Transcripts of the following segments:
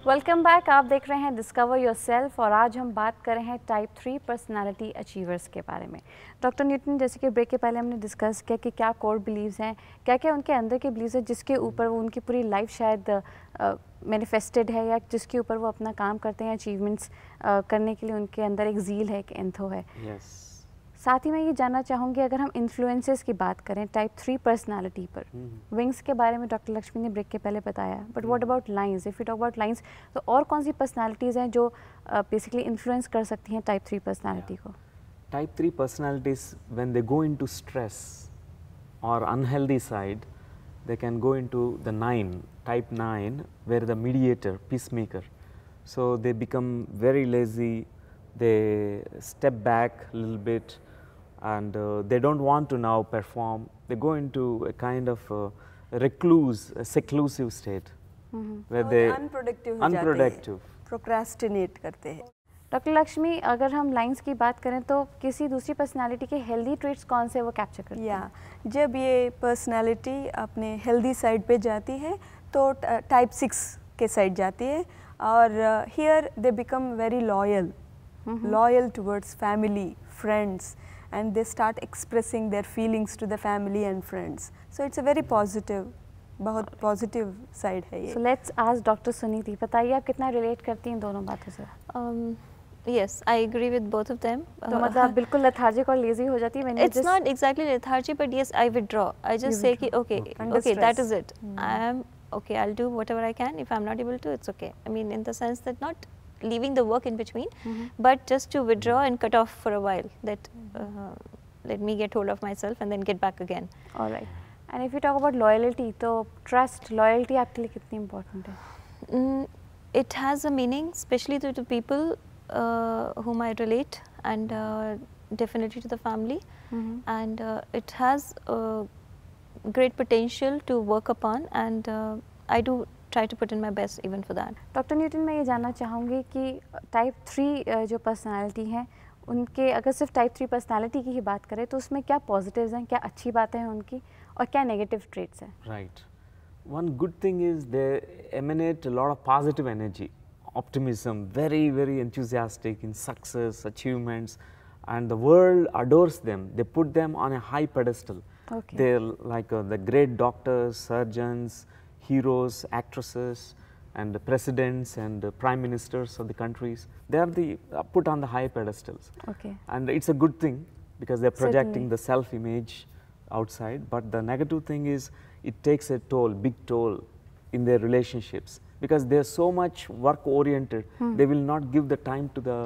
Welcome back. आप देख रहे हैं डिस्कवर योरसेल्फ और आज हम बात कर रहे हैं टाइप 3 पर्सनालिटी अचीवर्स के बारे में। डॉक्टर न्यूटन, जैसे कि ब्रेक के पहले हमने डिस्कस किया कि क्या कोर बिलीव्स हैं, क्या क्या उनके अंदर के बिलीव्स हैं जिसके ऊपर वो उनकी पूरी लाइफ शायद मैनिफेस्टेड है, या जिसके ऊपर वो अपना काम करते हैं, अचीवमेंट्स करने के लिए उनके अंदर एक ज़ील है, एक एंथो है। साथ ही मैं ये जानना चाहूँगी, अगर हम इन्फ्लुएंसेस की बात करें टाइप 3 पर्सनालिटी पर, विंग्स के बारे में डॉक्टर लक्ष्मी ने ब्रेक के पहले बताया, but what about lines? If you talk about lines, तो और कौन सी पर्सनालिटीज़ हैं जो बेसिकली इन्फ्लुएंस कर सकती हैं टाइप 3 पर्सनालिटी को? Type 3 personalities, when they go into stress or unhealthy side, they can go into the 9, type 9, where the mediator, peacemaker. So they become very lazy, they step back a little bit, and they don't want to now perform. They go into a kind of recluse, a seclusive state, where they unproductive, procrastinate करते हैं। Doctor Lakshmi, अगर हम lines की बात करें तो किसी दूसरी पर्सनालिटी के हेल्दी ट्रेट्स कौन से वो कैप्चर करते हैं? जब ये पर्सनालिटी अपने हेल्दी साइड पे जाती है तो टाइप 6 के साइड जाती है, और here they become very loyal towards family, friends, and they start expressing their feelings to the family and friends. So it's a very positive, बहुत पॉजिटिव साइड है ये। So let's ask doctor Suniti, बताइए आप कितना relate करती हैं दोनों बातों से? Yes, I agree with both of them. तो मतलब बिल्कुल लेथार्जिक और लेजी हो जाती है? It's not exactly lethargy, but yes, I withdraw. I just say कि okay, that is it. I am okay. I'll do whatever I can. If I'm not able to, it's okay. I mean, in the sense that not leaving the work in between, but just to withdraw and cut off for a while. That let me get hold of myself and then get back again. All right. And if you talk about loyalty, तो trust, loyalty आपके लिए कितनी important है? It has a meaning, especially to the people whom I relate, and definitely to the family, and it has great potential to work upon, and I do try to put in my best even for that. Doctor Newton, मैं ये जानना चाहूँगी कि type 3 जो personality हैं उनके, अगर सिर्फ टाइप 3 पर्सनालिटी की ही बात करें तो उसमें क्या पॉजिटिव्स हैं, क्या अच्छी बातें हैं उनकी, और क्या नेगेटिव ट्रेट्स हैं? Right. One good thing is they emanate a lot of positive energy, optimism, very enthusiastic in success, achievements, and the world adores them. They put them on a high pedestal. Okay. They're like the great doctors, surgeons, heroes, actresses, and the presidents and the prime ministers of the countries. They are the put on the high pedestals. Okay. And it's a good thing because they're projecting the self-image outside. But the negative thing is it takes a toll, big toll in their relationships, because they're so much work-oriented. They will not give the time to the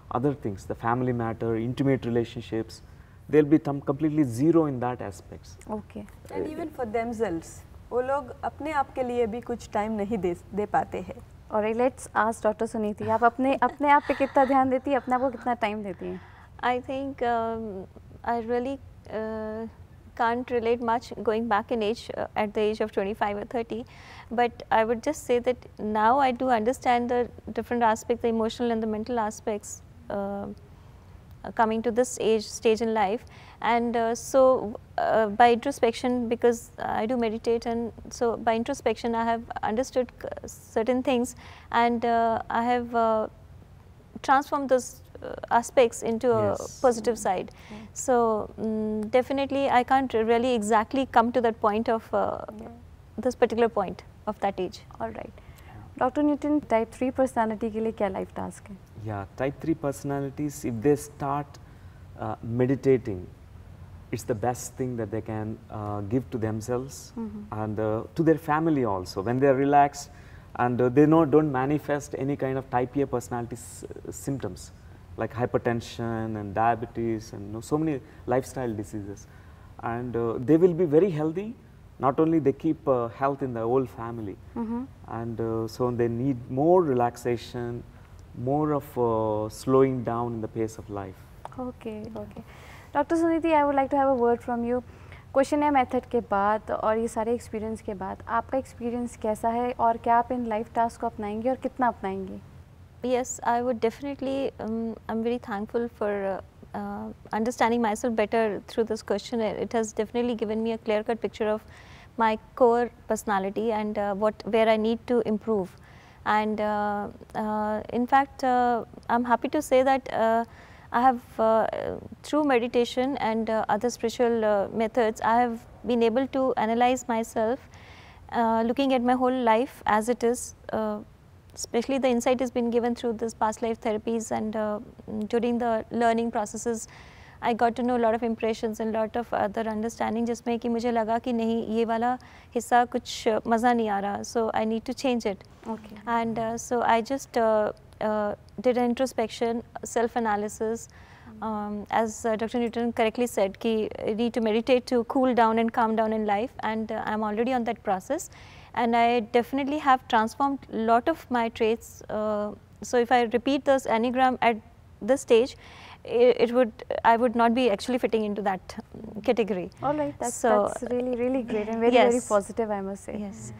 other things, the family matter, intimate relationships. They'll be completely zero in that aspects. Okay. And even for themselves, वो लोग अपने आप के लिए भी कुछ time नहीं दे पाते हैं। और लेट्स आस्क डॉक्टर सुनीति, आप अपने आप पे कितना ध्यान देती हैं, अपने आप को कितना टाइम देती हैं? I think I really can't relate much going back in age at the age of 25 or 30, but I would just say that now I do understand the different aspects, the emotional and the mental aspects coming to this stage in life, and so by introspection, because I do meditate, and so by introspection I have understood certain things, and I have transformed those aspects into a positive side. So definitely I can't really exactly come to that point of this particular point of that age. All right. Doctor Newton, type 3 personality के लिए क्या life task है? Yeah, type 3 personalities, if they start meditating, it's the best thing that they can give to themselves and to their family also. When they are relaxed and they don't manifest any kind of type A personality symptoms like hypertension and diabetes and so many lifestyle diseases, and they will be very healthy. Not only they keep health in the whole family, and so they need more relaxation, more of slowing down in the pace of life. Okay. Doctor Suniti, I would like to have a word from you. Question method के बाद और ये सारे experience के बाद आपका experience कैसा है, और क्या आप इन लाइफ टास्क को अपनाएंगे और कितना अपनाएंगे? Yes, I would definitely. I'm very thankful for understanding myself better through this question. It has definitely given me a clear-cut picture of my core personality and where I need to improve. And in fact, I'm happy to say that I have, through meditation and other spiritual methods, I have been able to analyze myself, looking at my whole life as it is. Especially the insight has been given through this past life therapies, and during the learning processes, I got to know a lot of impressions and lot of other understanding, जिसमें कि मुझे लगा कि नहीं ये वाला हिस्सा कुछ मज़ा नहीं आ रहा, so I need to change it. Okay. And so I just did an introspection, self-analysis. As Dr. Newton correctly said, कि you need to meditate to cool down and calm down in life, and I'm already on that process. And I definitely have transformed a lot of my traits. So if I repeat this Enneagram at this stage, I would not be actually fitting into that category. All right, that's So, really great and very yes. positive, I must say. Yes.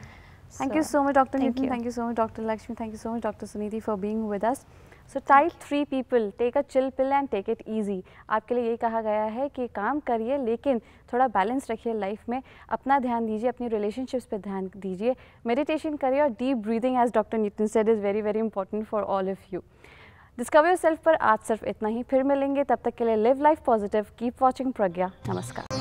Thank you so much, Dr. thank Newton. you. Thank you so much, Dr. Lakshmi. Thank you so much, Dr. Suniti, for being with us. So type 3 people, take a chill pill and take it easy. आपके लिए यही कहा गया है कि काम करिए लेकिन थोड़ा बैलेंस रखिए लाइफ में, अपना ध्यान दीजिए, अपनी रिलेशनशिप्स पे ध्यान दीजिए, मेडिटेशन करिए और deep breathing, as doctor Nitin said, is very important for all of you. Discover yourself पर आज सिर्फ इतना ही, फिर मिलेंगे, तब तक के लिए live life positive, keep watching Pragya. नमस्कार.